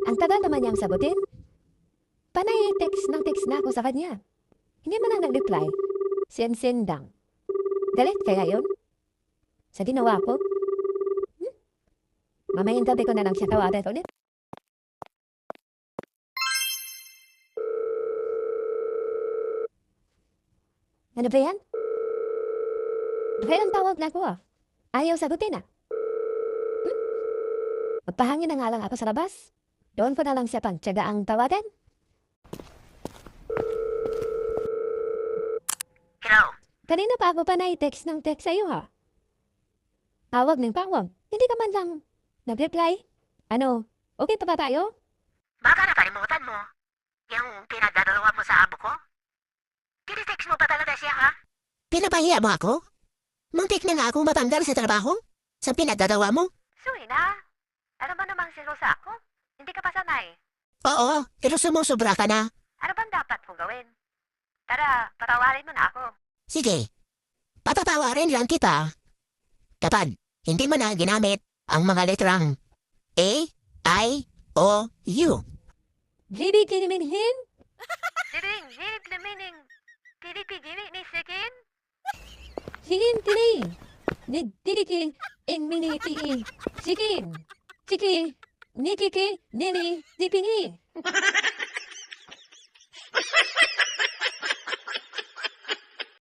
Ang tagal naman niyang sagutin. Panay text na ako sa kanya. Hindi man na nag-reply. Send-sendang. Galit kaya yun? Sa ginawa ko? Mamayang gabi ko na lang siya tawagan ulit. Ano ba yan? Bakit ang tawag na ko? Ayaw sagutin ah. Magpahangin na nga lang ako sa labas. Doon ko na lang siya pang tiyagaang tawagan. Hello? Kanina pa ako pa na-text ng text sa'yo ha. Tawag ng tawag. Hindi ka man lang nag-reply. Ano, okay pa ba tayo? Baka nakalimutan mo. Yung pinagdadalawa mo sa amo ko? Tinitext mo pa talaga siya, ha? Pinapahiya mo ako? Muntik na nga akong matandar sa trabaho? Sa pinagdadawa mo? Suy na. Ano ba namang silosa ako? Hindi ka pa sanay. Oo, pero sumusobra ka na. Ano bang dapat kong gawin? Tara, patawarin mo na ako. Sige, patatawarin lang kita. Kapag hindi mo na ginamit ang mga letrang A, I, O, U. Jibi kiniminhin? Siring, hip na meaning. Tinipigili ni Sikin? Sikin, tini. Nidirikin, in miniti. Sikin. Siki, nikiki, nini, dipingi.